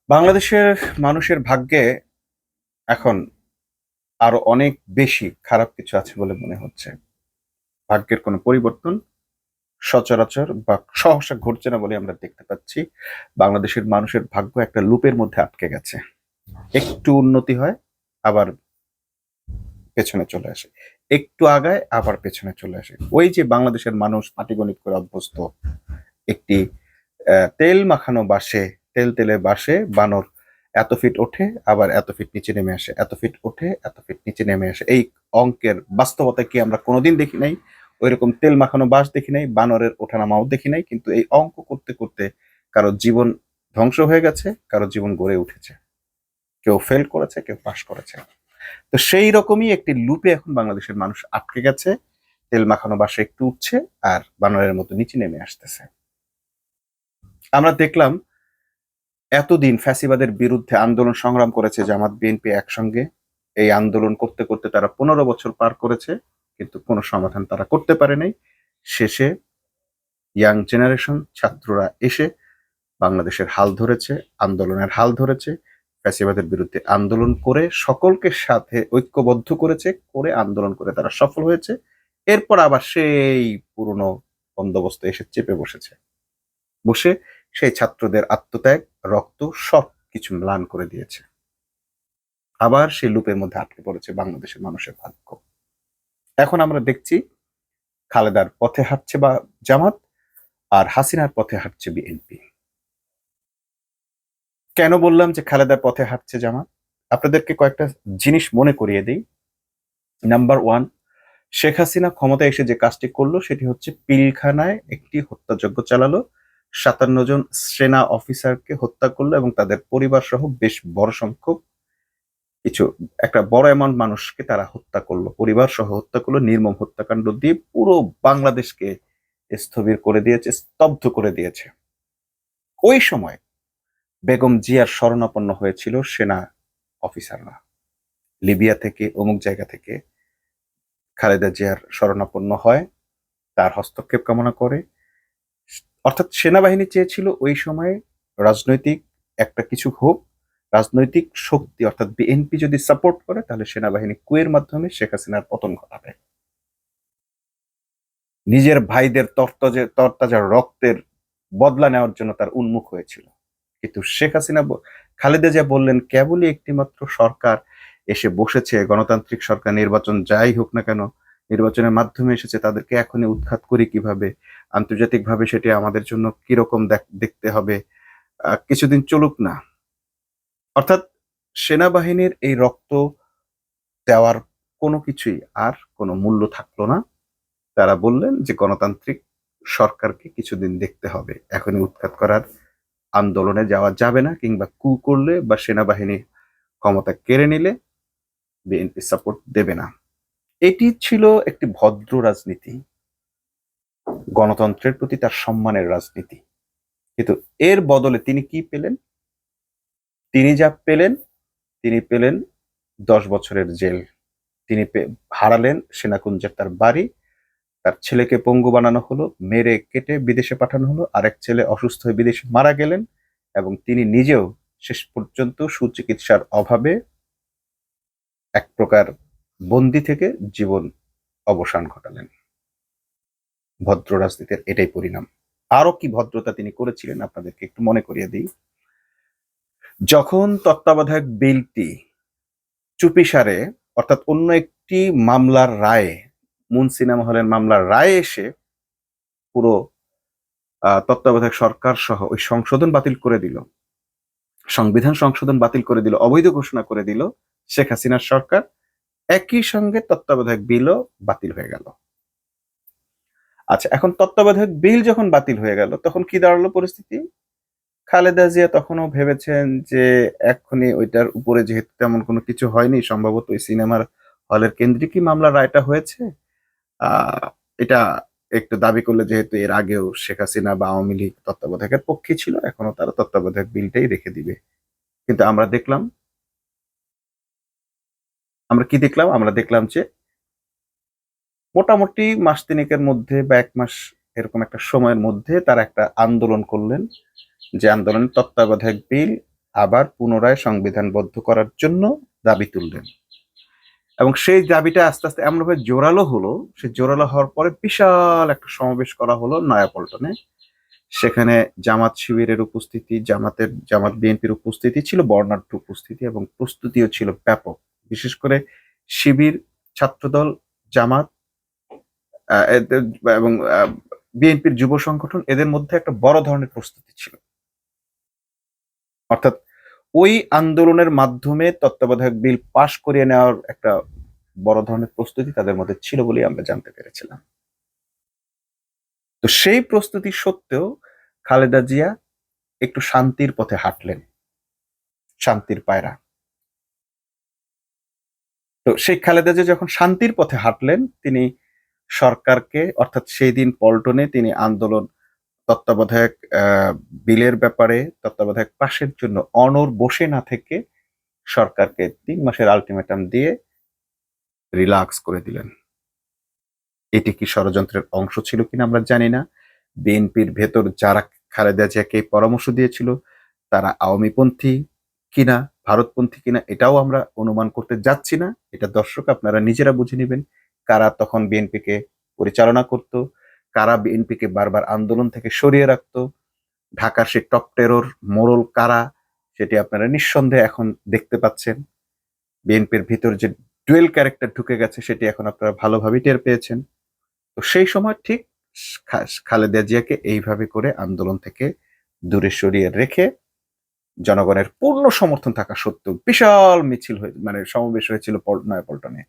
বাংলাদেশের মানুষের ভাগ্যে এখন আরো অনেক বেশি খারাপ কিছু আছে বলে মনে হচ্ছে। ভাগ্যের কোনো পরিবর্তন সচরাচর বা সহসা ঘটছে না বলে আমরা দেখতে পাচ্ছি। বাংলাদেশের মানুষের ভাগ্য একটা লুপের মধ্যে আটকে গেছে। একটু উন্নতি হয়, আবার পেছনে চলে আসে। একটু আগায়, আবার পেছনে চলে আসে। ওই যে বাংলাদেশের মানুষ পাটিগণিত করে অভ্যস্ত। একটি তেল মাখানো বাঁশে, তেলে বাঁশে বানর এত ফিট ওঠে, আবার এত ফিট নিচে নেমে আসে, এত ফিট ওঠে, এত ফিট নিচে নেমে আসে। এই অঙ্কের বাস্তবতা কি আমরা কোনোদিন দেখি নাই? ওইরকম তেল মাখানো বাঁশ দেখি নাই, বানরের ওঠানামাও দেখি নাই, কিন্তু এই অঙ্ক করতে করতে কারো জীবন ধ্বংস হয়ে গেছে, কারো জীবন গড়ে উঠেছে। কেউ ফেল করেছে, কেউ পাশ করেছে। তো সেই রকমই একটি লুপে এখন বাংলাদেশের মানুষ আটকে গেছে। তেল মাখানো বাঁশে একটু উঠছে, আর বানরের মতো নিচে নেমে আসতেছে। আমরা দেখলাম এতদিন ফ্যাসিবাদের বিরুদ্ধে আন্দোলন সংগ্রাম করেছে জামাত বিএনপি একসঙ্গে। এই আন্দোলন করতে করতে তারা 15 বছর পার করেছে, কিন্তু কোনো সমাধান তারা করতে পারে নাই। শেষে ইয়াং জেনারেশন ছাত্ররা এসে বাংলাদেশের হাল ধরেছে, আন্দোলনের হাল ধরেছে, ফ্যাসিবাদের বিরুদ্ধে আন্দোলন করে সকলকে সাথে ঐক্যবদ্ধ করেছে, করে আন্দোলন করে তারা সফল হয়েছে। এরপর আবার সেই পুরনো বন্দোবস্ত এসে চেপে বসেছে। বসে সেই ছাত্রদের আত্মত্যাগ, রক্ত সবকিছু ম্লান করে দিয়েছে। আবার সেই লুপের মধ্যে আটকে পড়েছে বাংলাদেশের মানুষের ভাগ্য। এখন আমরা দেখছি খালেদার পথে হাঁটছে বা জামাত, আর হাসিনার পথে হাঁটছে বিএনপি। কেন বললাম যে খালেদার পথে হাঁটছে জামাত? আপনাদেরকে কয়েকটা জিনিস মনে করিয়ে দিই। নাম্বার ওয়ান, শেখ হাসিনা ক্ষমতায় এসে যে কাজটি করলো সেটি হচ্ছে পিলখানায় একটি হত্যাযজ্ঞ চালালো। 57 জন সেনা অফিসারকে হত্যা করলো এবং তাদের পরিবার সহ বেশ বড় সংখ্যক একটা বড় অ্যামাউন্ট মানুষকে তারা হত্যা করলো, পরিবার সহ হত্যা করলো। নির্মম হত্যাকাণ্ড দিয়ে পুরো বাংলাদেশকে স্থবির করে দিয়েছে, স্তব্ধ করে দিয়েছে। ওই সময় বেগম জিয়ার শরণাপন্ন হয়েছিল সেনা অফিসাররা। লিবিয়া থেকে, অমুক জায়গা থেকে খালেদা জিয়ার শরণাপন্ন হয়, তার হস্তক্ষেপ কামনা করে। অর্থাৎ সেনাবাহিনী চেয়েছিল ওই সময় রাজনৈতিক একটা কিছু হোক, রাজনৈতিক শক্তি অর্থাৎ বিএনপি যদি সাপোর্ট করে তাহলে সেনাবাহিনী কুয়ের মাধ্যমে শেখ হাসিনার পতন ঘটাবে। নিজের ভাইদের তরতাজা রক্তের বদলা নেওয়ার জন্য তার উন্মুখ হয়েছিল। কিন্তু শেখ হাসিনা খালেদা জিয়া বললেন কেবলই একটি মাত্র সরকার এসে বসেছে, গণতান্ত্রিক সরকার, নির্বাচন যাই হোক না কেন নির্বাচনের মাধ্যমে এসেছে, তাদেরকে এখনই উৎখাত করি কিভাবে, আন্তর্জাতিকভাবে সেটি আমাদের জন্য কিরকম দেখতে হবে, কিছুদিন চলুক না। অর্থাৎ সেনাবাহিনীর এই রক্ত দেওয়ার কোনো কিছুই আর কোনো মূল্য থাকলো না। তারা বললেন যে গণতান্ত্রিক সরকারকে কিছুদিন দেখতে হবে, এখনই উৎখাত করার আন্দোলনে যাওয়া যাবে না, কিংবা কু করলে বা সেনাবাহিনী ক্ষমতা কেড়ে নিলে বিএনপি সাপোর্ট দেবে না। এটি ছিল একটি ভদ্র রাজনীতি, গণতন্ত্রের প্রতি তার সম্মানের রাজনীতি। কিন্তু এর বদলে তিনি কি পেলেন? তিনি যা পেলেন, তিনি পেলেন 10 বছরের জেল। তিনি হারালেন সেনাকুঞ্জের তার বাড়ি, তার ছেলেকে পঙ্গু বানানো হলো, মেরে কেটে বিদেশে পাঠানো হলো, আরেক ছেলে অসুস্থ হয়ে বিদেশে মারা গেলেন, এবং তিনি নিজেও শেষ পর্যন্ত সুচিকিৎসার অভাবে এক প্রকার বন্দি থেকে জীবন অবসান ঘটালেন। ভদ্র রাজনীতির এটাই পরিণাম। আরো কি ভদ্রতা তিনি করেছিলেন আপনাদেরকে একটু মনে করিয়ে দিই। যখন তত্ত্বাবধায়ক বিলটি চুপিসারে, অর্থাৎ অন্য একটি মামলার রায়ে, মুন সিনেমা হলের মামলার রায়ে এসে পুরো তত্ত্বাবধায়ক সরকার সহ ওই সংশোধন বাতিল করে দিল, সংবিধান সংশোধন বাতিল করে দিল, অবৈধ ঘোষণা করে দিল শেখ হাসিনার সরকার, একই সঙ্গে তত্ত্বাবধায়ক বিলও বাতিল হয়ে গেল। আচ্ছা, এখন তত্ত্বাবধায়ক বিল যখন বাতিল হয়ে গেল তখন কি দাঁড়ালো পরিস্থিতি? খালেদা জিয়া তখনও ভেবেছেন যে এক্ষুনি ওইটার উপরে যেহেতু তেমন কোনো কিছু হয়নি, সম্ভবত ওই সিনেমার হলের কেন্দ্রিকই মামলা রায়টা হয়েছে, আহ এটা একটু দাবি করলে, যেহেতু এর আগেও শেখ হাসিনা বা আওয়ামী লীগ তত্ত্বাবধায়কের পক্ষে ছিল, এখনো তারা তত্ত্বাবধায়ক বিলটাই রেখে দিবে। কিন্তু আমরা দেখলাম যে মোটামুটি মাস তিনেকের মধ্যে বা 1 মাস এরকম একটা সময়ের মধ্যে তারা একটা আন্দোলন করলেন, যে আন্দোলনের তত্ত্বাবধায়ক বিল আবার পুনরায় সংবিধানবদ্ধ করার জন্য দাবি তুললেন। এবং সেই দাবিটা আস্তে আস্তে এমনভাবে জোরালো হলো, সে জোরালো হওয়ার পরে বিশাল একটা সমাবেশ করা হলো নয়াপল্টনে। সেখানে জামাত শিবিরের উপস্থিতি, জামাত বিএনপির উপস্থিতি ছিল, বর্ণাঢ্য উপস্থিতি এবং প্রস্তুতিও ছিল ব্যাপক। বিশেষ করে শিবির, ছাত্রদল, জামাত এবং বিএনপির যুব সংগঠন, এদের মধ্যে একটা বড় ধরনের প্রস্তুতি ছিল। অর্থাৎ ওই আন্দোলনের মাধ্যমে তত্ত্বাবধায়ক বিল পাশ করিয়ে নেওয়ার একটা বড় ধরনের প্রস্তুতি তাদের মধ্যে ছিল বলেই আমরা জানতে পেরেছিলাম। তো সেই প্রস্তুতি সত্ত্বেও খালেদা জিয়া একটু শান্তির পথে হাঁটলেন, শান্তির পায়রা। তো সেই খালেদা জিয়া যখন শান্তির পথে হাঁটলেন, তিনি সরকারকে, অর্থাৎ সেই দিন পল্টনে তিনি আন্দোলন তত্ত্বাবধায়ক বিলের ব্যাপারে তত্ত্বাবধায়ক পাশের জন্য অনড় বসে না থেকে সরকারকে ৩ মাসের আলটিমেটাম দিয়ে রিল্যাক্স করে দিলেন। এটি কি ষড়যন্ত্রের অংশ ছিল কিনা আমরা জানি না। বিএনপির ভেতর যারা খালেদা জিয়াকে পরামর্শ দিয়েছিল তারা আওয়ামীপন্থী কিনা, ভারতপন্থী কিনা, এটাও আমরা অনুমান করতে যাচ্ছি না। এটা দর্শক আপনারা নিজেরা বুঝে নেবেন, কারা তখন বিএনপিকে পরিচালনা করত, কারা বিএনপিকে বারবার আন্দোলন থেকে সরিয়ে রাখত, ঢাকার সেই টপ টেরর মোড়ল কারা, সেটি আপনারা নিঃসন্দেহে এখন দেখতে পাচ্ছেন। বিএনপির ভিতর যে ডুয়েল ক্যারেক্টার ঢুকে গেছে সেটি এখন আপনারা ভালোভাবেই টের পেয়েছেন। তো সেই সময় ঠিক খালেদা জিয়াকে এইভাবে করে আন্দোলন থেকে দূরে সরিয়ে রেখে জনগণের পূর্ণ সমর্থন থাকা সত্ত্বেও বিশাল মিছিল হয়ে, মানে সমাবেশ হয়েছিল নয়াপল্টনে।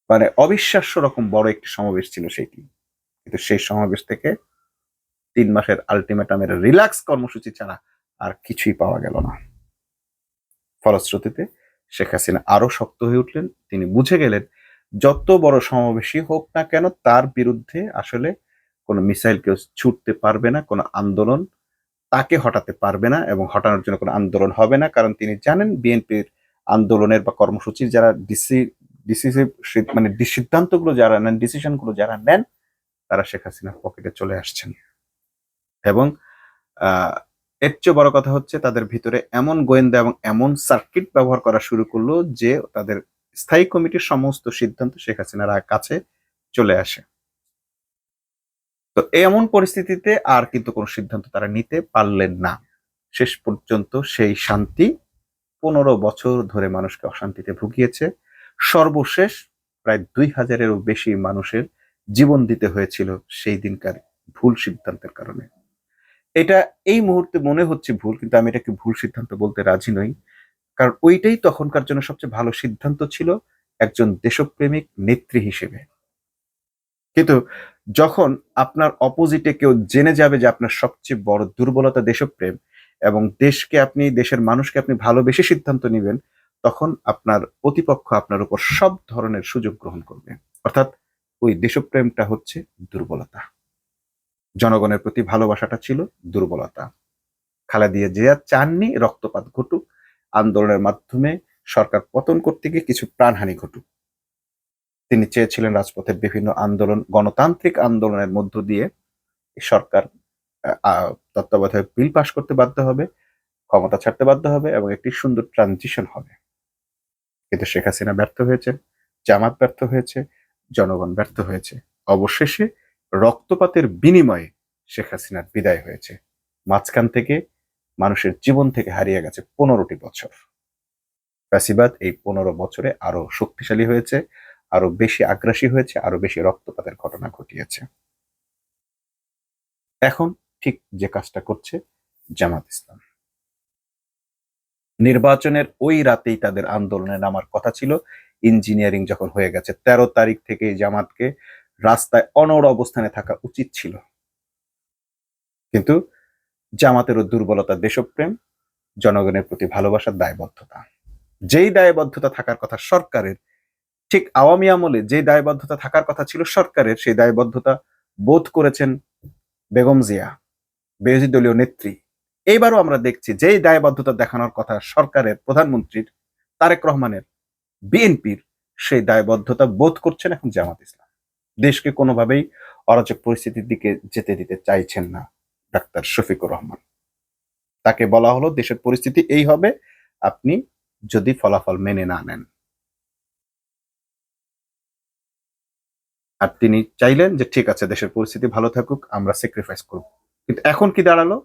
মানে অবিশ্বাস্য রকম বড় একটি সমাবেশ ছিল সেটি। কিন্তু সেই সমাবেশ থেকে ৩ মাসের আলটিমেটামের রিল্যাক্স কর্মসূচি ছাড়া আর কিছুই পাওয়া গেল না। ফলশ্রুতিতে শেখ হাসিনা আরো শক্ত হয়ে উঠলেন। তিনি বুঝে গেলেন যত বড় সমাবেশই হোক না কেন তার বিরুদ্ধে আসলে কোনো মিসাইল কেউ ছুটতে পারবে না, কোনো আন্দোলন তাকে হটাতে পারবে না এবং হটানোর জন্য কোনো আন্দোলন হবে না। কারণ তিনি জানেন বিএনপির আন্দোলনের বা কর্মসূচির যারা ডিসিসিভ মানে সিদ্ধান্তগুলো যারা নেন, ডিসিশনগুলো যারা নেন, তারা শেখ হাসিনার পকেটে চলে আসছেন। এবং এর চেয়ে বড় কথা হচ্ছে তাদের ভিতরে এমন গোয়েন্দা এবং এমন সার্কিট ব্যবহার করা শুরু করলো যে তাদের স্থায়ী কমিটির সমস্ত সিদ্ধান্ত শেখ হাসিনার কাছে চলে আসে। তো এমন পরিস্থিতিতে আর কিন্তু কোনো সিদ্ধান্ত তারা নিতে পারলেন না। শেষ পর্যন্ত সেই শান্তি ১৫ বছর ধরে মানুষকে অশান্তিতে ভুগিয়েছে। সর্বশেষ প্রায় ২,০০০-এরও বেশি মানুষের জীবন দিতে হয়েছিল সেই দিনকার ভুল সিদ্ধান্তের কারণে। এটা এই মুহূর্তে মনে হচ্ছে ভুল, কিন্তু আমি এটাকে ভুল সিদ্ধান্ত বলতে রাজি নই। কারণ ওইটাই তখনকার জন্য সবচেয়ে ভালো সিদ্ধান্ত ছিল একজন দেশপ্রেমিক নেত্রী হিসেবে। কিন্তু যখন আপনার অপোজিটে কেউ জেনে যাবে যে আপনার সবচেয়ে বড় দুর্বলতা দেশপ্রেম এবং দেশের মানুষকে আপনি ভালোবেসে সিদ্ধান্ত নিবেন, তখন আপনার প্রতিপক্ষ আপনার উপর সব ধরনের সুযোগ গ্রহণ করবে। অর্থাৎ ওই দেশপ্রেমটা হচ্ছে দুর্বলতা, জনগণের প্রতি ভালোবাসাটা ছিল দুর্বলতা। খালেদা জিয়া চাননি রক্তপাত ঘটুক, আন্দোলনের মাধ্যমে সরকার পতন করতে গিয়ে কিছু প্রাণহানি ঘটুক। তিনি চেয়েছিলেন রাজপথের বিভিন্ন আন্দোলন, গণতান্ত্রিক আন্দোলনের মধ্য দিয়ে সরকার তত্ত্বাবধায়ক বিল পাশ করতে বাধ্য হবে, ক্ষমতা ছাড়তে বাধ্য হবে এবং একটি সুন্দর ট্রানজিশন হবে। কিন্তু শেখ হাসিনা ব্যর্থ হয়েছে, জামাত ব্যর্থ হয়েছে, জনগণ ব্যর্থ হয়েছে। অবশেষে রক্তপাতের বিনিময়ে শেখ হাসিনার বিদায় হয়েছে। মাঝখান থেকে মানুষের জীবন থেকে হারিয়ে গেছে ১৫টি বছর। ফ্যাসিবাদ এই ১৫ বছরে আরো শক্তিশালী হয়েছে, আরো বেশি আগ্রাসী হয়েছে, আরো বেশি রক্তপাতের ঘটনা ঘটিয়েছে। এখন ঠিক যে কাজটা করছে জামাত ইসলাম, নির্বাচনের ওই রাতেই তাদের আন্দোলনে নামার কথা ছিল। ইঞ্জিনিয়ারিং যখন হয়ে গেছে ১৩ তারিখ থেকে জামাতকে রাস্তায় অনড় অবস্থানে থাকা উচিত ছিল। কিন্তু জামাতেরও দুর্বলতা দেশপ্রেম, জনগণের প্রতি ভালোবাসার দায়বদ্ধতা। যেই দায়বদ্ধতা থাকার কথা সরকারের, ঠিক আওয়ামী আমলে যে দায়বদ্ধতা থাকার কথা ছিল সরকারের, সেই দায়বদ্ধতা বোধ করেছেন বেগম জিয়া, বিরোধী দলীয় নেত্রী। এইবারও আমরা দেখছি যেই দায়বদ্ধতা দেখানোর কথা সরকারের, প্রধানমন্ত্রীর, তারেক রহমানের, বিএনপির, সেই দায়বদ্ধতা বোধ করছেন এখন জামাত ইসলাম। দেশকে কোনোভাবেই অরাজক পরিস্থিতির দিকে যেতে দিতে চাইছেন না ডাক্তার শফিকুর রহমান। তাকে বলা হলো দেশের পরিস্থিতি এই হবে আপনি যদি ফলাফল মেনে না নেন। আর তিনি চাইলেন যে ঠিক আছে দেশের পরিস্থিতি ভালো থাকুক, আমরা স্যাক্রিফাইস করব। কিন্তু এখন কি দাঁড়ালো?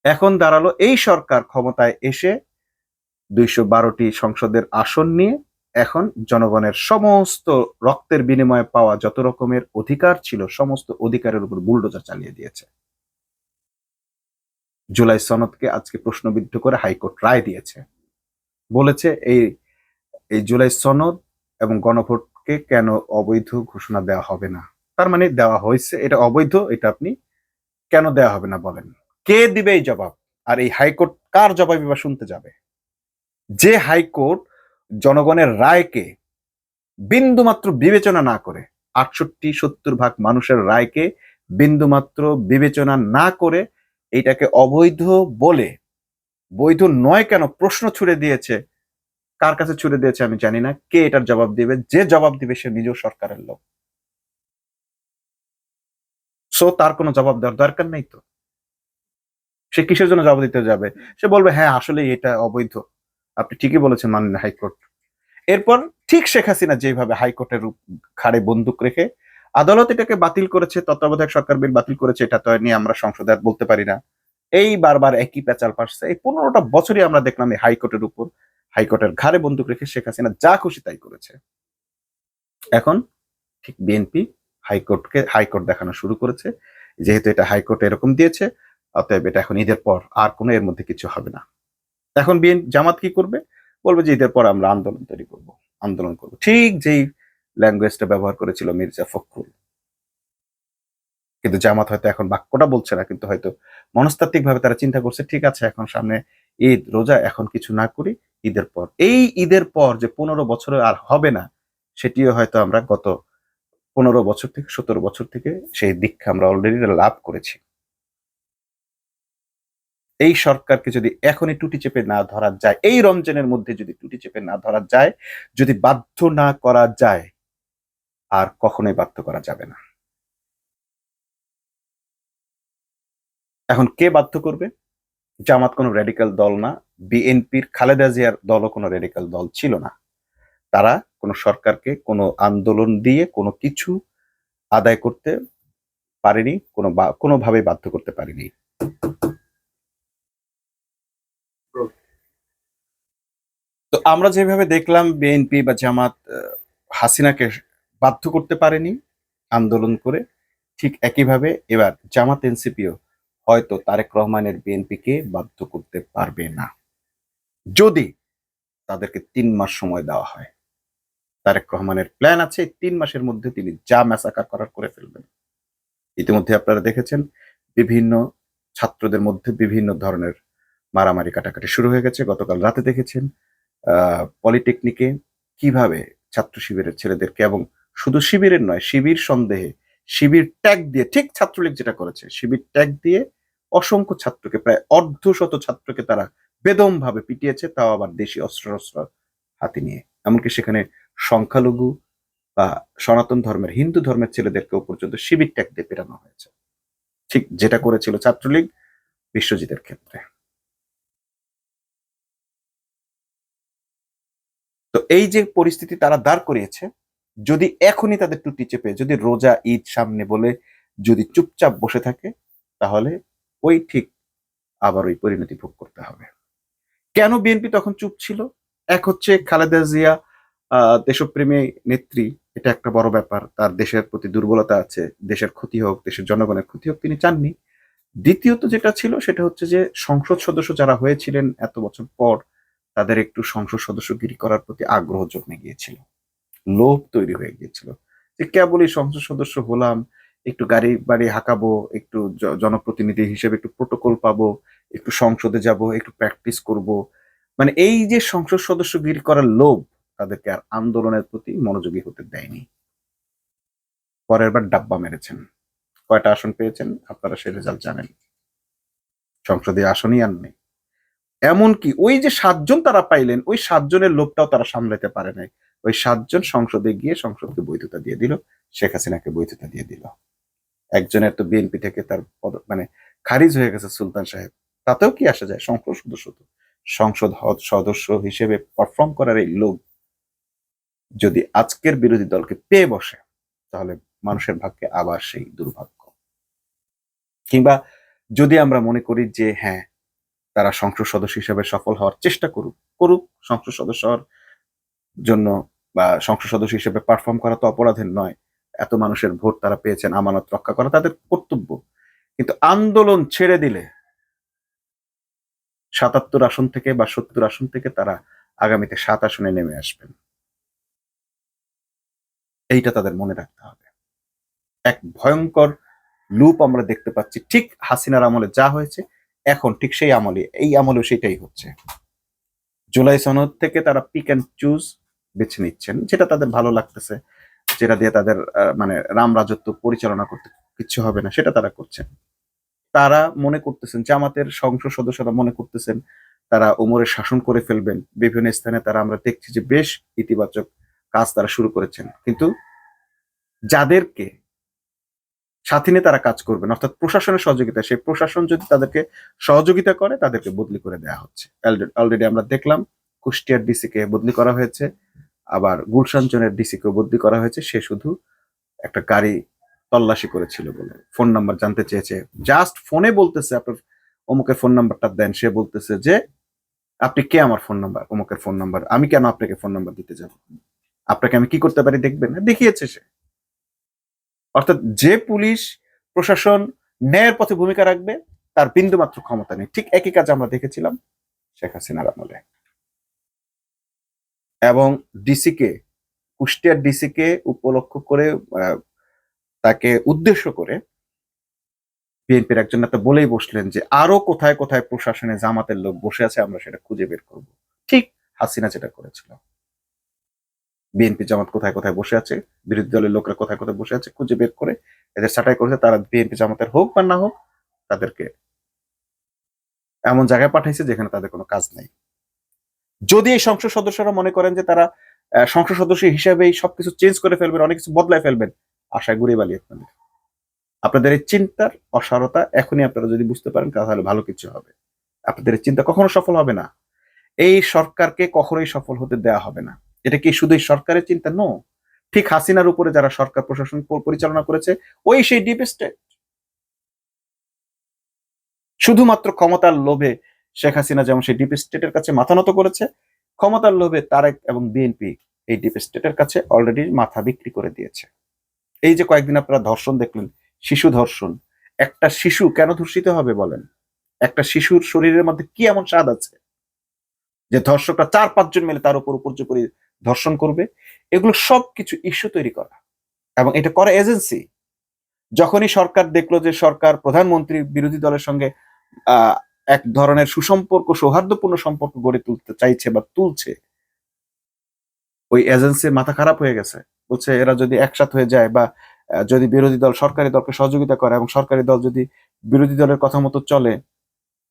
এখন দাঁড়ালো এই সরকার ক্ষমতায় এসে ২১২টি সংসদের আসন নিয়ে এখন জনগণের সমস্ত রক্তের বিনিময়ে পাওয়া যত রকমের অধিকার ছিল সমস্ত অধিকারের উপর বুলডোজার চালিয়ে দিয়েছে। জুলাই সনদকে আজকে প্রশ্নবিদ্ধ করে হাইকোর্ট রায় দিয়েছে, বলেছে এই এই জুলাই সনদ এবং গণভোটকে কেন অবৈধ ঘোষণা দেওয়া হবে না। তার মানে দেওয়া হয়েছে, এটা অবৈধ, এটা আপনি কেন দেওয়া হবে না বলেন। কে দিবে এই জবাব? আর এই হাইকোর্ট কার জবাব এবার শুনতে যাবে? যে হাইকোর্ট জনগণের রায়কে বিন্দুমাত্র বিবেচনা না করে, ৬৮-৭০ ভাগ মানুষের রায়কে বিন্দুমাত্র বিবেচনা না করে এটাকে অবৈধ বলে, বৈধ নয় কেন প্রশ্ন ছুড়ে দিয়েছে। কার কাছে ছুড়ে দিয়েছে আমি জানি না, কে এটার জবাব দিবে? যে জবাব দিবে সে নিজেও সরকারের লোক, সো তার কোনো জবাব দেওয়ার দরকার নেই তো। সে কিসের জন্য জবাব দিতে যাবে? সে বলবে হ্যাঁ আসলে এটা অবৈধ, আপনি ঠিকই বলেছেন মাননীয় হাইকোর্ট। এরপর ঠিক শেখ হাসিনা যেভাবে হাইকোর্টের ঘাড়ে বন্দুক রেখে আদালত এটাকে বাতিল করেছে, তত্ত্বাবধায়ক সরকার বিল বাতিল করেছে, এটা তো নিয়ে আমরা সংসদে আর বলতে পারি না। এই বারবার একই পেঁচাল পাচ্ছে। এই ১৫টা বছরই আমরা দেখলাম এই হাইকোর্টের উপর, হাইকোর্টের ঘাড়ে বন্দুক রেখে শেখ হাসিনা যা খুশি তাই করেছে। এখন ঠিক বিএনপি হাইকোর্ট দেখানো শুরু করেছে, যেহেতু এটা হাইকোর্ট এরকম দিয়েছে, অতএব এটা এখন ঈদের পর আর কোনো এর মধ্যে কিছু হবে না। এখন জামাত কি করবে? বলবে যে ঈদের পর আমরা আন্দোলন করব, ঠিক যেই ল্যাঙ্গুয়েজটা ব্যবহার করেছিল মির্জা ফখরুল। কিন্তু জামাত হয়তো এখন বাক্যটা বলছে না, কিন্তু হয়তো মনস্তাত্ত্বিক ভাবে তারা চিন্তা করছে ঠিক আছে এখন সামনে ঈদ রোজা, এখন কিছু না করি, ঈদের পর, এই ঈদের পর যে ১৫ বছরে আর হবে না, সেটিও হয়তো আমরা গত ১৫ বছর থেকে ১৭ বছর থেকে সেই দীক্ষা আমরা অলরেডি লাভ করেছি। এই সরকারকে যদি এখনই টুটি চেপে না ধরা যায়, এই রমজানের মধ্যে যদি টুটি চেপে না ধরা যায়, যদি বাধ্য না করা যায়, আর কখনোই বাধ্য করা যাবে না। এখন কে বাধ্য করবে? জামাত কোনো রেডিক্যাল দল না, বিএনপির খালেদা জিয়ার দলও কোনো রেডিক্যাল দল ছিল না। তারা কোনো সরকারকে কোনো আন্দোলন দিয়ে কোনো কিছু আদায় করতে পারেনি, কোনোভাবেই বাধ্য করতে পারেনি। তো আমরা যেভাবে দেখলাম বিএনপি বা জামাত হাসিনাকে বাধ্য করতে পারেনি আন্দোলন করে, ঠিক একইভাবে এবার জামাত এনসিপিও হয়তো তারেক রহমানের বিএনপিকে বাধ্য করতে পারবে না, যদি তাদেরকে ৩ মাস সময় দেওয়া হয়। তারেক রহমানের প্ল্যান আছে ৩ মাসের মধ্যে তিনি যা ম্যাসাকার করার করে ফেলবেন। ইতিমধ্যে আপনারা দেখেছেন বিভিন্ন ছাত্রদের মধ্যে বিভিন্ন ধরনের মারামারি কাটাকাটি শুরু হয়ে গেছে। গতকাল রাতে দেখেছেন পলিটেকনিকে কিভাবে ছাত্র শিবিরের ছেলেদেরকে, এবং শুধু শিবিরের নয়, শিবির সন্দেহে শিবির ট্যাগ দিয়ে, ঠিক ছাত্রলীগ যেটা করেছে, শিবির ট্যাগ দিয়ে অসংখ্য ছাত্রকে, প্রায় অর্ধশত ছাত্রকে তারা বেদমভাবে পিটিয়েছে, তাও আবার দেশি অস্ত্র হাতে নিয়ে। এমনকি সেখানে সংখ্যালঘু বা সনাতন ধর্মের, হিন্দু ধর্মের ছেলেদেরকেও পর্যন্ত শিবির ট্যাগ দিয়ে পেটানো হয়েছে, ঠিক যেটা করেছিল ছাত্রলীগ বিশ্বজিতের ক্ষেত্রে। তো এই যে পরিস্থিতি তারা দাঁড় করিয়েছে, যদি এখনই তাদের টুটি চেপে, যদি রোজা ঈদ সামনে বলে যদি চুপচাপ বসে থাকে, তাহলে ওই ঠিক আবার ওই পরিণতি ভোগ করতে হবে। কেন বিএনপি তখন চুপ ছিল? এক হচ্ছে খালেদা জিয়া দেশপ্রেমী নেত্রী, এটা একটা বড় ব্যাপার। তার দেশের প্রতি দুর্বলতা আছে, দেশের ক্ষতি হোক, দেশের জনগণের ক্ষতি হোক তিনি চাননি। দ্বিতীয়ত যেটা ছিল সেটা হচ্ছে যে সংসদ সদস্য যারা হয়েছিলেন এত বছর পর, তাদের একটু সংসদ সদস্যগিরি করার প্রতি আগ্রহ জন্মে গিয়েছিল, লোভ তৈরি হয়ে গিয়েছিল, যে কেবলই সংসদ সদস্য হলাম, একটু গাড়ি বাড়ি হাঁকাবো, একটু জনপ্রতিনিধি হিসেবে একটু প্রোটোকল পাবো, একটু সংসদে যাব, একটু প্র্যাকটিস করব, মানে এই যে সংসদ সদস্যগিরি করার লোভ তাদেরকে আর আন্দোলনের প্রতি মনোযোগী হতে দেয়নি। পরের বার ডাব্বা মেরেছেন। কয়টা আসন পেয়েছেন আপনারা সে রেজাল্ট জানেন, সংসদে আসনই আর নেই। এমনকি ওই যে ৭ জন তারা পাইলেন, ওই ৭ জনের লোকটাও তারা সামলাতে পারে নাই। ওই ৭ জন সংসদে গিয়ে সংসদকে বৈধতা দিয়ে দিল, শেখ হাসিনাকে বৈধতা দিয়ে দিল। একজনের তো বিএনপি থেকে তার মানে খারিজ হয়ে গেছে, সুলতান সাহেব। তাতেও কি আসা যায়? সংসদ সদস্য হিসেবে পারফর্ম করার এই লোক যদি আজকের বিরোধী দলকে পেয়ে বসে, তাহলে মানুষের ভাগ্যে আবার সেই দুর্ভাগ্য। কিংবা যদি আমরা মনে করি যে হ্যাঁ, তারা সংসদ সদস্য হিসেবে সফল হওয়ার চেষ্টা করুক, করুক, সংসদ সদস্য হওয়ার জন্য বা সংসদ সদস্য হিসেবে পারফর্ম করা তো অপরাধের নয়। এত মানুষের ভোট তারা পেয়েছেন, আমানত রক্ষা করা তাদের কর্তব্য। কিন্তু আন্দোলন ছেড়ে দিলে ৭৭ আসন থেকে বা ৭০ আসন থেকে তারা আগামীতে ৭ আসনে নেমে আসবেন। এইটা তাদের মনে রাখতে হবে। এক ভয়ঙ্কর লুপ আমরা দেখতে পাচ্ছি। ঠিক হাসিনার আমলে যা হয়েছে, এখন ঠিক সেই আমলে, এই আমলেও সেটাই হচ্ছে। জুলাই সনদ থেকে তারা পিক অ্যান্ড চুজ বেছে নিচ্ছেন, যেটা তাদের ভালো লাগতেছে, যেটা দিয়ে তাদের মানে রাম রাজত্ব পরিচালনা করতে কিচ্ছু হবে না, সেটা তারা করছেন। তারা মনে করতেছেন, জামাতের সংসদ সদস্যরা মনে করতেছেন তারা ওমরের শাসন করে ফেলবেন। বিভিন্ন স্থানে তারা আমরা দেখছি যে বেশ ইতিবাচক কাজ তারা শুরু করেছেন। কিন্তু যাদেরকে সাথে নিয়ে তারা কাজ করবেন, অর্থাৎ প্রশাসনের সহযোগিতা, সেই প্রশাসন যদি তাদেরকে সহযোগিতা করে, তাদেরকে বদলি করে দেওয়া হচ্ছে। অলরেডি আমরা দেখলাম কুষ্টিয়ার ডিসি কে বদলি করা হয়েছে, আবার গুলশান জোনের ডিসি কেও বদলি করা হয়েছে। সে শুধু একটা গাড়ি তল্লাশি করেছিল বলে, ফোন নাম্বার জানতে চেয়েছে, জাস্ট ফোনে বলতেছে আপনার অমুকের ফোন নাম্বারটা দেন। সে বলতেছে যে আপনি কে, আমার ফোন নাম্বার অমুকের ফোন নাম্বার, আমি কেন আপনাকে ফোন নাম্বার দিতে যাব, আপনাকে আমি কি করতে পারি দেখবেন না, দেখিয়েছে সে। অর্থাৎ যে পুলিশ প্রশাসন ন্যায়ের পথে ভূমিকা রাখবে, তার বিন্দু মাত্র ক্ষমতা নেই। ঠিক একই কাজ আমরা দেখেছিলাম শেখ হাসিনার আমলে। এবং ডিসিকে, কুষ্টিয়ার ডিসিকে উপলক্ষ করে, তাকে উদ্দেশ্য করে বিএনপির একজন নেতা বলেই বসলেন যে আরো কোথায় কোথায় প্রশাসনে জামাতের লোক বসে আছে, আমরা সেটা খুঁজে বের করব। ঠিক হাসিনা যেটা করেছিল। বিএনপি জামাত কোথায় কোথায় বসে আছে, বিরোধী দলের লোকরা কোথায় কোথায় বসে আছে খুঁজে বের করে এদের ছাঁটাই করেছে। তারা বিএনপি জামাতের হোক বা না হোক, তাদেরকে এমন জায়গায় পাঠাইছে যেখানে তাদের কোনো কাজ নাই। যদি এই সংসদ সদস্যরা মনে করেন যে তারা সংসদ সদস্য হিসেবেই সবকিছু চেঞ্জ করে ফেলবেন, অনেক কিছু বদলায় ফেলবেন, আশায় গুড়ি বালি আপনাদের। আপনাদের এই চিন্তার অসারতা এখনই আপনারা যদি বুঝতে পারেন, তাহলে ভালো কিছু হবে। আপনাদের এই চিন্তা কখনো সফল হবে না। এই সরকারকে কখনোই সফল হতে দেয়া হবে না। এটা কি শুধু সরকারের চিন্তা? নো। ঠিক হাসিনার উপরে যারা সরকার প্রশাসন পরিচালনা করেছে, ওই সেই ডিপ স্টেট। শুধুমাত্র ক্ষমতার লোভে শেখ হাসিনা যেমন সেই ডিপ স্টেটের কাছে মাথা নত করেছে, ক্ষমতার লোভে তারেক এবং বিএনপি এই ডিপ স্টেটের কাছে অলরেডি মাথা বিক্রি করে দিয়েছে। এই যে কয়েকদিন আপনারা ধর্ষণ দেখলেন, শিশু ধর্ষণ, একটা শিশু কেন ধর্ষিত হবে বলেন? একটা শিশুর শরীরের মধ্যে কি এমন স্বাদ আছে যে ধর্ষকরা ৪-৫ জন মিলে তার উপর উপর্য করে ধর্ষণ করবে? এগুলো সবকিছু ইস্যু তৈরি করা, এবং এটা করে এজেন্সি। যখনই সরকার দেখলো যে সরকার প্রধানমন্ত্রী বিরোধী দলের সঙ্গে আহ, এক ধরনের সুসম্পর্ক, সৌহার্দ্যপূর্ণ সম্পর্ক গড়ে তুলতে চাইছে বা তুলছে, ওই এজেন্সির মাথা খারাপ হয়ে গেছে। বলছে এরা যদি একসাথ হয়ে যায় বা যদি বিরোধী দল সরকারি দলকে সহযোগিতা করে এবং সরকারি দল যদি বিরোধী দলের কথা মতো চলে,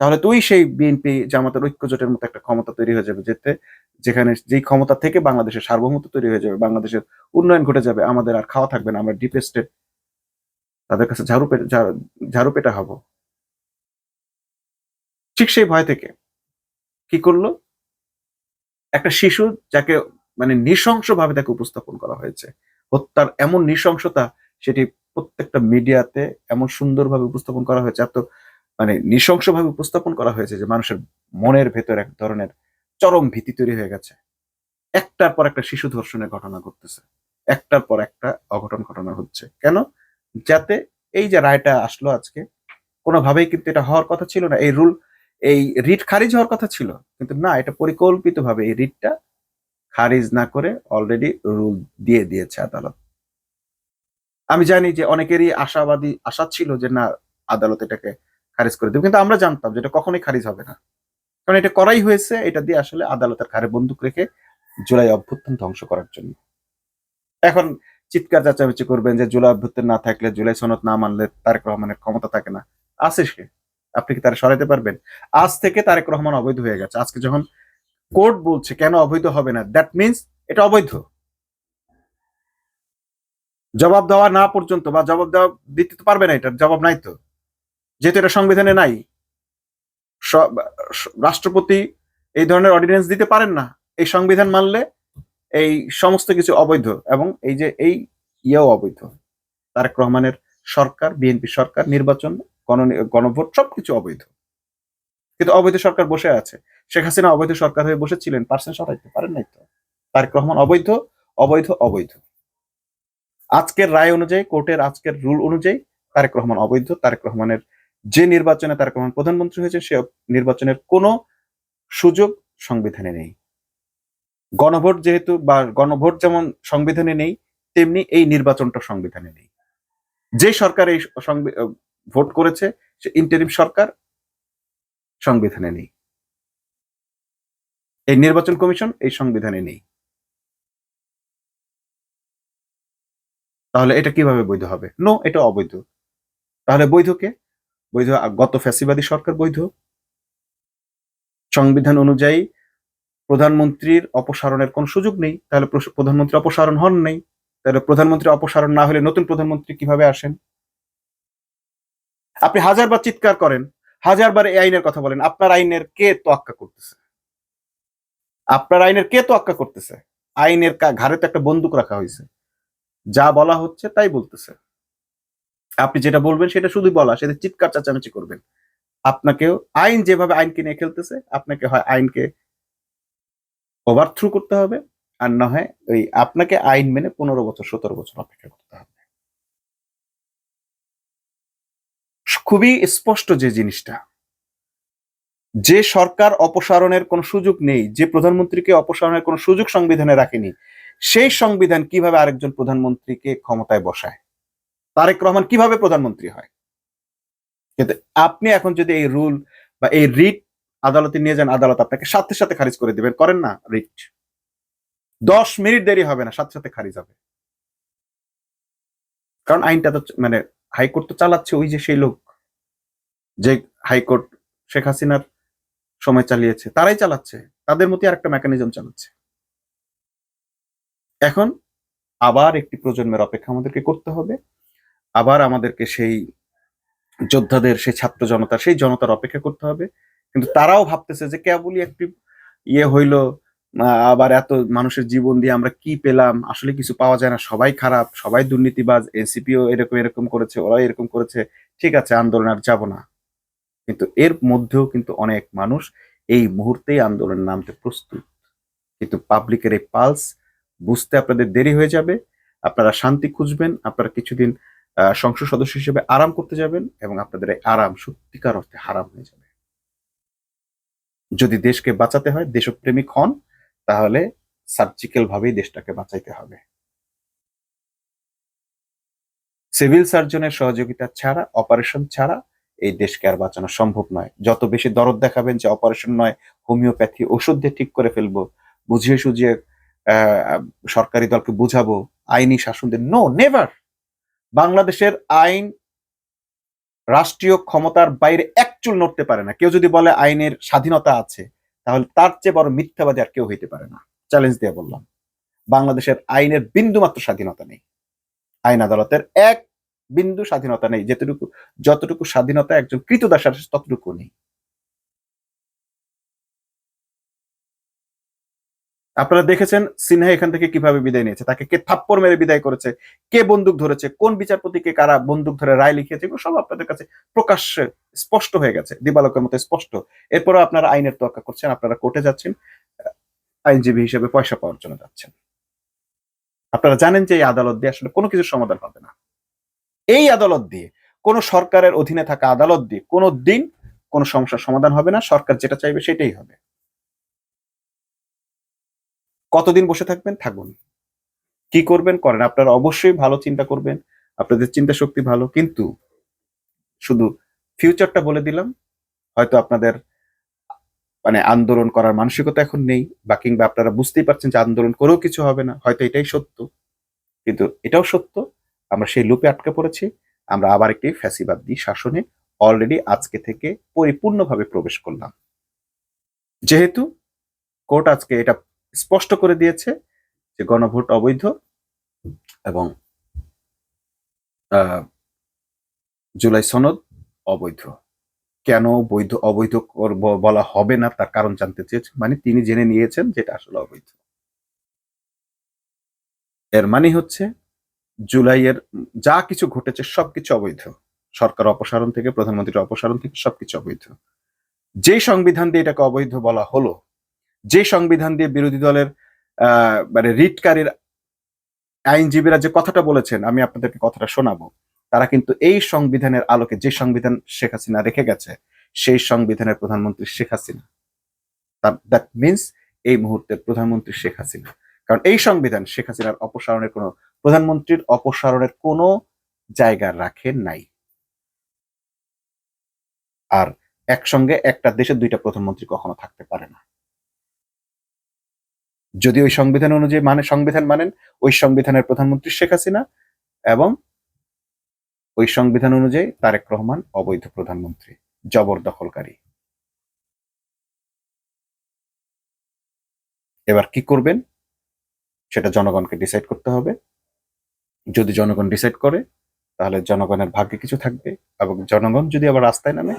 তাহলে তুই সেই বিএনপি জামাতের ঐক্যজোটের মতো একটা ক্ষমতা তৈরি হয়ে যাবে, যেখানে যেই ক্ষমতা থেকে বাংলাদেশের সার্বভৌমত্ব তৈরি হয়ে যাবে, বাংলাদেশের উন্নয়ন ঘটে যাবে, আমাদের আর খাওয়া থাকবে না, আমরা ডিপ স্টেট তাদের কাছে ঝাড়ু পেটা হব। ঠিক সেই ভয় থেকে কি করলো, একটা শিশু যাকে মানে নৃশংসভাবে তাকে উপস্থাপন করা হয়েছে, হত্যার এমন নৃশংসতা, সেটি প্রত্যেকটা মিডিয়াতে এমন সুন্দরভাবে উপস্থাপন করা হয়েছে, এত মানে নৃশংসভাবে উপস্থাপন করা হয়েছে যে মানুষের মনের ভেতর এক ধরনের চরম ভীতি তৈরি হয়ে গেছে। একটার পর একটা শিশু ধর্ষণের ঘটনা ঘটতেছে, একটার পর একটা অঘটন ঘটনা হচ্ছে। কেন? যাতে এই যে রায়টা আসলো আজকে, কোনোভাবেই কিন্তু এটা হওয়ার কথা ছিল না। এই রিট খারিজ হওয়ার কথা ছিল, কিন্তু না, এটা পরিকল্পিতভাবে এই রিটটা খারিজ না করে অলরেডি রুল দিয়ে দিয়েছে আদালত। আমি জানি যে অনেকেরই আশা ছিল যে না, আদালত এটাকে খারিজ করে দেবে, কিন্তু আমরা জানতাম যে এটা কখনোই খারিজ হবে না, কারণ এটা করাই হয়েছে। এটা দিয়ে আসলে আদালতের ঘাড়ে বন্দুক রেখে জুলাই অভ্যুত্থান ধ্বংস করার জন্য। এখন চিৎকার চেঁচামেচি করবেন যে জুলাই অভ্যুত্থান না থাকলে, জুলাই সনদ না মানলে তারেক রহমানের ক্ষমতা থাকে না। আছে সে, আপনি কি তারা সরাইতে পারবেন? আজ থেকে তারেক রহমান অবৈধ হয়ে গেছে। আজকে যখন কোর্ট বলছে কেন অবৈধ হবে না, দ্যাট মিনস এটা অবৈধ। জবাব দেওয়া না পর্যন্ত, বা জবাব দিতে তো পারবে না, এটার জবাব নাই তো, যেহেতু এটা সংবিধানে নাই। রাষ্ট্রপতি এই ধরনের অর্ডিন্যান্স দিতে পারেন না। এই সংবিধান মানলে এই সমস্ত কিছু অবৈধ, এবং এই যে এই ইয়েও অবৈধ। তারেক রহমানের সরকার, বিএনপি সরকার, নির্বাচন, গণভোট সবকিছু অবৈধ। কিন্তু অবৈধ সরকার বসে আছে। শেখ হাসিনা অবৈধ সরকার হয়ে বসেছিলেন, পারছেন সরাইতে পারেন নাই তো। তারেক রহমান অবৈধ, অবৈধ, অবৈধ। আজকের রায় অনুযায়ী, কোর্টের আজকের রুল অনুযায়ী তারেক রহমান অবৈধ। তারেক রহমানের যে নির্বাচনে তারেক রহমান প্রধানমন্ত্রী হয়েছে, সে নির্বাচনের কোনো সুযোগ সংবিধানে নেই। গণভোট যেহেতু, বা গণভোট যেমন সংবিধানে নেই, তেমনি এই নির্বাচনটা সংবিধানে নেই। যে সরকার এই ভোট করেছে, সে ইন্টারিম সরকার, সংবিধানে নেই। এই নির্বাচন কমিশন এই সংবিধানে নেই। তাহলে এটা কিভাবে বৈধ হবে? নো, এটা অবৈধ। তাহলে বৈধ কে? বৈধ গত ফ্যাসিবাদী সরকার বৈধ। সংবিধান অনুযায়ী প্রধানমন্ত্রীর অপসারণের কোন সুযোগ নেই, তাহলে প্রধানমন্ত্রী অপসারণ হন নাই। তাহলে প্রধানমন্ত্রী অপসারণ না হলে নতুন প্রধানমন্ত্রী কিভাবে আসেন? আপনি হাজারবার চিৎকার করেন, হাজারবার এই আইনের কথা বলেন, আপনার আইনের কে তোয়াক্কা করতেছে? আপনার আইনের কে তোয়াক্কা করতেছে? আইনের ঘাড়ে তো একটা বন্দুক রাখা হয়েছে, যা বলা হচ্ছে তাই বলতেছে। আপনি যেটা বলবেন সেটা শুধুই বলা, সেটা চিৎকার চেঁচামেচি করবেন। আপনাকেও আইন যেভাবে আইনকে নিয়ে খেলতেছে, আপনাকে হয় আইনকে ওভারথ্রু করতে হবে, আর না হয় ওই আপনাকে আইন মেনে 15 বছর 17 বছর অপেক্ষা করতে হবে। খুবই স্পষ্ট যে জিনিসটা, যে সরকার অপসারণের কোনো সুযোগ নেই, যে প্রধানমন্ত্রীকে অপসারণের কোনো সুযোগ সংবিধানে রাখেনি, সেই সংবিধান কিভাবে আরেকজন প্রধানমন্ত্রীকে ক্ষমতায় বসায়? তারেক রহমান কিভাবে প্রধানমন্ত্রী হয়? কিন্তু আপনি এখন যদি এই রুল বা এই রিট আদালতে নিয়ে যান, আদালত আপনাকে সাথে সাথে খারিজ করে দিবেন। করেন না রিট, 10 মিনিট দেরি হবে না, সাথে সাথে খারিজ হবে। কারণ আইনটা তো মানে হাইকোর্ট তো চালাচ্ছে ওই যে সেই লোক, যে হাইকোর্ট শেখ হাসিনার সময় চালিয়েছে, তারাই চালাচ্ছে, তাদের মধ্যে আর একটা মেকানিজম চালাচ্ছে। এখন আবার একটি প্রজন্মের অপেক্ষা আমাদেরকে করতে হবে। আবার আমাদেরকে সেই যোদ্ধাদের, সেই ছাত্র জনতার, সেই জনতার অপেক্ষা করতে হবে। কিন্তু তারাও ভাবতেছে যে কেবলই একটি ইয়ে হইলো, আবার এত মানুষের জীবন দিয়ে আমরা কি পেলাম? আসলে কিছু পাওয়া যায় না, সবাই খারাপ, সবাই দুর্নীতিবাজ, এনসিপিও এরকম এরকম করেছে, ওরা এরকম করেছে, ঠিক আছে আন্দোলন আর যাব না। কিন্তু এর মধ্যেও কিন্তু অনেক মানুষ এই মুহূর্তেই আন্দোলনে নামতে প্রস্তুত। কিন্তু পাবলিকের এই পালস বুঝতে আপনাদের দেরি হয়ে যাবে। আপনারা শান্তি খুঁজবেন, আপনারা কিছুদিন সংসদ সদস্য হিসেবে আরাম করতে যাবেন, এবং আপনাদের এই আরাম সত্যিকার অর্থে হারাম হয়ে যাবে। যদি দেশকে বাঁচাতে হয়, দেশপ্রেমিক হন, তাহলে সার্জিক্যাল ভাবেই দেশটাকে বাঁচাইতে হবে। সিভিল সার্জনের সহযোগিতা ছাড়া, অপারেশন ছাড়া এই দেশকে আর বাঁচানো সম্ভব নয়। যত বেশি দরদ দেখাবেন যে অপারেশন নয়, হোমিওপ্যাথি ওষুধ দিয়ে ঠিক করে ফেলবো, বুঝিয়ে সুঝিয়ে সরকারি দলকে বুঝাবো, আইনি শাসন দিয়ে, নো, নেভার। বাংলাদেশের আইন রাষ্ট্রীয় ক্ষমতার বাইরে এক চুল নড়তে পারে না। কেউ যদি বলে আইনের স্বাধীনতা আছে, তাহলে তার চেয়ে বড় মিথ্যাবাদী আর কেউ হইতে পারে না। চ্যালেঞ্জ দিয়ে বললাম, বাংলাদেশের আইনের বিন্দুমাত্র স্বাধীনতা নেই। আইন আদালতের এক বিন্দু স্বাধীনতা নেই। যতটুকু স্বাধীনতা একজন কৃতদাসের, ততটুকু নেই। আপনারা দেখেছেন সিনহা এখান থেকে কিভাবে বিদায় নিয়েছে, তাকে কে থাপ্পড় মেরে বিদায় করেছে, কে বন্দুক ধরেছে, কোন বিচারপতিকে কারা বন্দুক ধরে রায় লিখিয়েছে, এগুলো সব আপনাদের কাছে প্রকাশ্যে স্পষ্ট হয়ে গেছে, দিবালোকের মতো স্পষ্ট। এরপরও আপনারা আইনের তোয়াক্কা করছেন, আপনারা কোর্টে যাচ্ছেন, আইনজীবী হিসেবে পয়সা পাওয়ার জন্য যাচ্ছেন। আপনারা জানেন যে এই আদালত দিয়ে আসলে কোনো কিছুর সমাধান হবে না। এই আদালত দিয়ে, কোন সরকারের অধীনে থাকা আদালত দিয়ে কোনো দিন কোন সমস্যার সমাধান হবে না। সরকার যেটা চাইবে সেটাই হবে। কতদিন বসে থাকবেন? থাকুন। কি করবেন? করেন। আপনারা অবশ্যই ভালো চিন্তা করবেন, আপনাদের চিন্তা শক্তি ভালো, কিন্তু শুধু ফিউচারটা বলে দিলাম, হয়তো আপনাদের মানে আন্দোলন করার মানসিকতা এখন নেই, বা কিংবা আপনারা বুঝতেই পারছেন যে আন্দোলন করেও কিছু হবে না, হয়তো এটাই সত্য। কিন্তু এটাও সত্য, আমরা সেই লুপে আটকে পড়েছি। আমরা আবার একটি ফ্যাসিবাদী শাসনে অলরেডি আজকে থেকে পরিপূর্ণভাবে প্রবেশ করলাম। যেহেতু কোর্ট আজকে এটা স্পষ্ট করে দিয়েছে যে গণভোট অবৈধ, এবং জুলাই সনদ অবৈধ। কেন বৈধ অবৈধ বলা হবে না তার কারণ জানতে চেয়েছেন, মানে তিনি জেনে নিয়েছেন যেটা আসলে অবৈধ। এর মানে হচ্ছে জুলাইয়ের যা কিছু ঘটেছে সবকিছু অবৈধ। সরকার অপসারণ থেকে প্রধানমন্ত্রীর অপসারণ থেকে সবকিছু অবৈধ। যে সংবিধান দিয়ে এটাকে অবৈধ বলা হলো, যে সংবিধান দিয়ে বিরোধী দলের মানে রিটকারীর আইনজীবীরা যে কথাটা বলেছেন, আমি আপনাদেরকে কথাটা শোনাবো। তারা কিন্তু এই সংবিধানের আলোকে, যে সংবিধান শেখ হাসিনা রেখে গেছে, সেই সংবিধানের প্রধানমন্ত্রী শেখ হাসিনা। দ্যাট মিনস এই মুহূর্তের প্রধানমন্ত্রী শেখ হাসিনা। কারণ এই সংবিধান শেখ হাসিনার অপসারণের কোনো, প্রধানমন্ত্রীর অপসারণের কোনো জায়গা রাখে নাই। আর একসঙ্গে একটা দেশের দুইটা প্রধানমন্ত্রী কখনো থাকতে পারে না। যদি ওই সংবিধান অনুযায়ী সংবিধান মানেন, ওই সংবিধানের প্রধানমন্ত্রী শেখ হাসিনা এবং ওই সংবিধান অনুযায়ী তারেক রহমান অবৈধ প্রধানমন্ত্রী, জবরদখলকারী। এবার কি করবেন সেটা জনগণকে ডিসাইড করতে হবে। যদি জনগণ ডিসাইড করে তাহলে জনগণের ভাগ্যে কিছু থাকবে, এবং জনগণ যদি আবার রাস্তায় নামে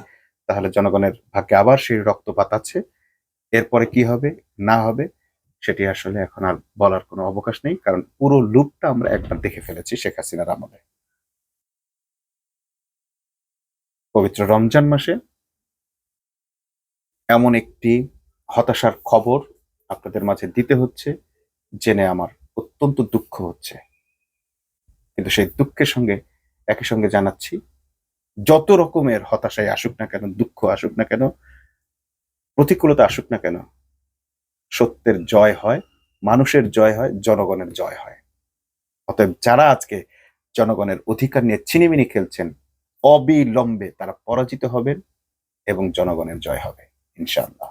তাহলে জনগণের ভাগ্যে আবার সেই রক্তপাত আছে। এরপরে কি হবে না হবে সেটি আসলে এখন আর বলার কোনো অবকাশ নেই, কারণ পুরো লুপটা আমরা একবার দেখে ফেলেছি শেখ হাসিনার আমলে। পবিত্র রমজান মাসে এমন একটি হতাশার খবর আপনাদের মাঝে দিতে হচ্ছে জেনে আমার অত্যন্ত দুঃখ হচ্ছে। কিন্তু সেই দুঃখের সঙ্গে একই সঙ্গে জানাচ্ছি, যত রকমের হতাশায় আসুক না কেন, দুঃখ আসুক না কেন, প্রতিকূলতা আসুক না কেন, সত্যের জয় হয়, মানুষের জয় হয়, জনগণের জয় হয়। অতএব যারা আজকে জনগণের অধিকার নিয়ে ছিনিমিনি খেলছেন, অবিলম্বে তারা পরাজিত হবেন এবং জনগণের জয় হবে ইনশাআল্লাহ।